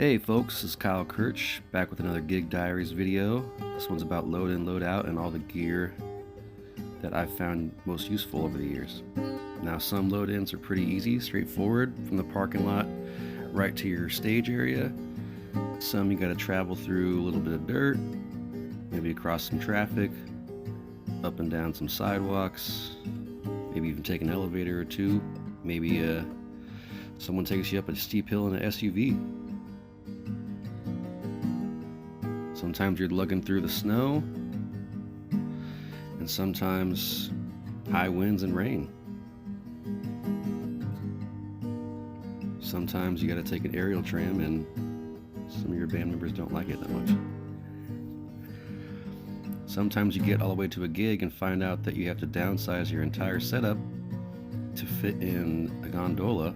Hey folks, this is Kyle Kirch, back with another Gig Diaries video. This one's about load in, load out, and all the gear that I've found most useful over the years. Now, some load-ins are pretty easy, straightforward, from the parking lot right to your stage area. Some you gotta travel through a little bit of dirt, maybe across some traffic, up and down some sidewalks, maybe even take an elevator or two. Maybe someone takes you up a steep hill in an SUV. Sometimes you're lugging through the snow, and sometimes high winds and rain. Sometimes you gotta take an aerial tram, and some of your band members don't like it that much. Sometimes you get all the way to a gig and find out that you have to downsize your entire setup to fit in a gondola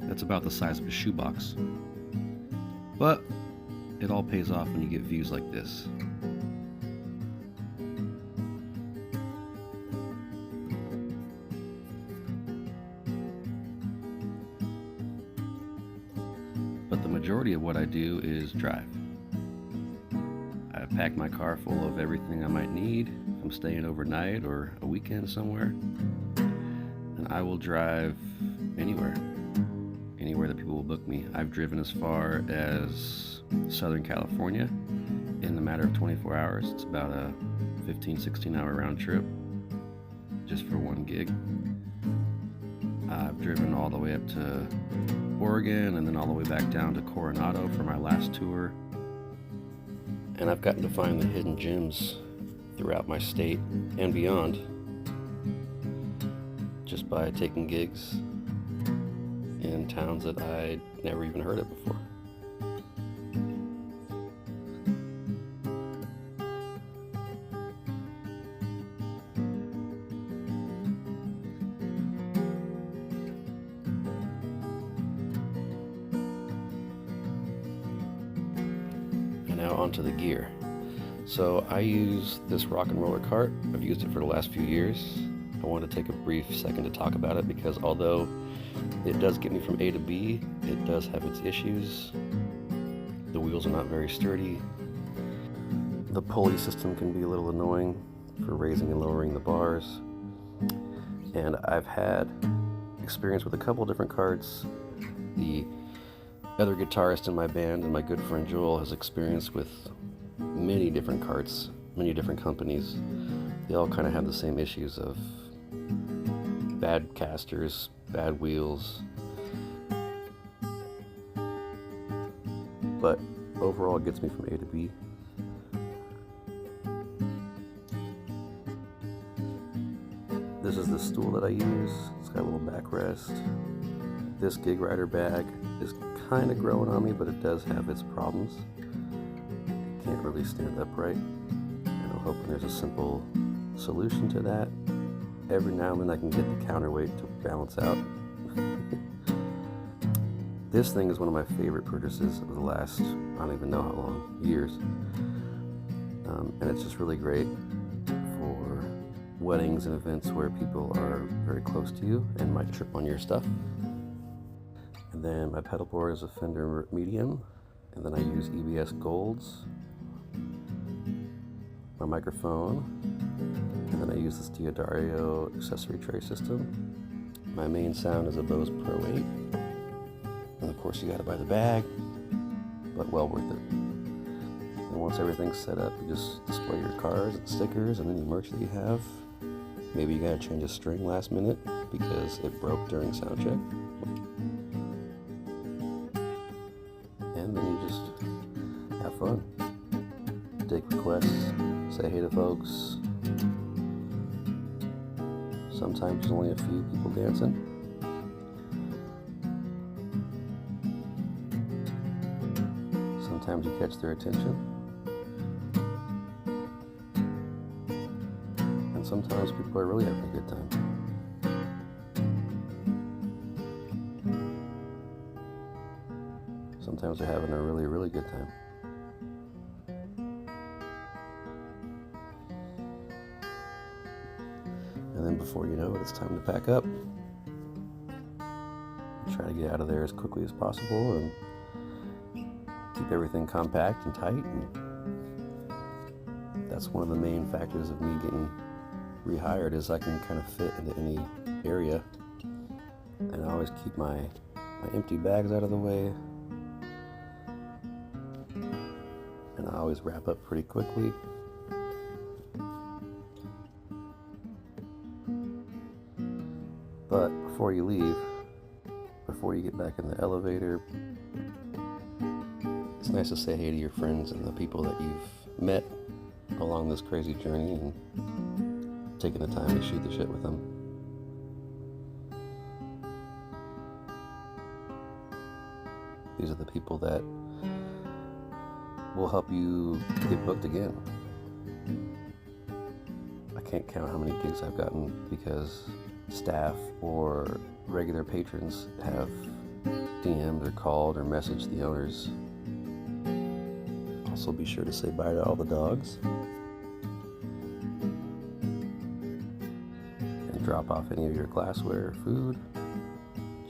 that's about the size of a shoebox. But it all pays off when you get views like this. But the majority of what I do is drive. I pack my car full of everything I might need if I'm staying overnight or a weekend somewhere, and I will drive anywhere that people will book me. I've driven as far as Southern California in the matter of 24 hours. It's about a 15-16 hour round trip just for one gig. I've driven all the way up to Oregon and then all the way back down to Coronado for my last tour. And I've gotten to find the hidden gems throughout my state and beyond just by taking gigs in towns that I'd never even heard of before. And now onto the gear. So I use this rock and roller cart. I've used it for the last few years. I want to take a brief second to talk about it because although it does get me from A to B, it does have its issues. The wheels are not very sturdy. The pulley system can be a little annoying for raising and lowering the bars. And I've had experience with a couple different carts. The other guitarist in my band and my good friend Joel has experience with many different carts, many different companies. They all kind of have the same issues of bad casters, bad wheels. But overall it gets me from A to B. This is the stool that I use. It's got a little backrest. This gig rider bag is kind of growing on me, but it does have its problems. It can't really stand upright, and I'm hoping there's a simple solution to that. Every now and then I can get the counterweight to balance out. This thing is one of my favorite purchases of the last, I don't even know how long, years. And it's just really great for weddings and events where people are very close to you and might trip on your stuff. And then my pedal board is a Fender Medium, and then I use EBS Golds. My microphone, and then I use this Diaries accessory tray system. My main sound is a Bose Pro 8, and of course you gotta buy the bag, but well worth it. And once everything's set up, you just display your cards and stickers and any merch that you have. Maybe you gotta change a string last minute because it broke during sound check. And then you just have fun. Take requests, say hey to folks. Sometimes there's only a few people dancing. Sometimes you catch their attention. And sometimes people are really having a good time. Sometimes they're having a really, really good time. And then before you know it, it's time to pack up. Try to get out of there as quickly as possible and keep everything compact and tight, and that's one of the main factors of me getting rehired is I can kind of fit into any area, and I always keep my empty bags out of the way, and I always wrap up pretty quickly. But before you leave, before you get back in the elevator, it's nice to say hey to your friends and the people that you've met along this crazy journey and taking the time to shoot the shit with them. These are the people that will help you get booked again. I can't count how many gigs I've gotten because staff or regular patrons have DM'd or called or messaged the owners. Also be sure to say bye to all the dogs and drop off any of your glassware or food.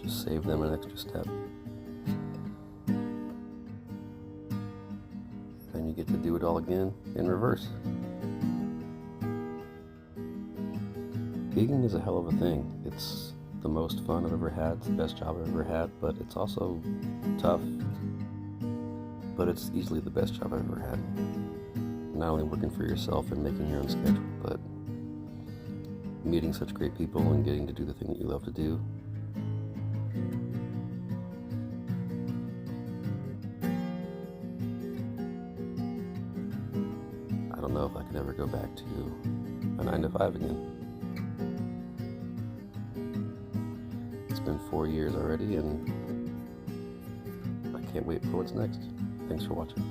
Just save them an extra step. Then you get to do it all again in reverse. Gigging is a hell of a thing. It's the most fun I've ever had. It's the best job I've ever had, but it's also tough. But it's easily the best job I've ever had. Not only working for yourself and making your own schedule, but meeting such great people and getting to do the thing that you love to do. I don't know if I could ever go back to a 9-to-5 again. It's been 4 years already, and I can't wait for what's next. Thanks for watching.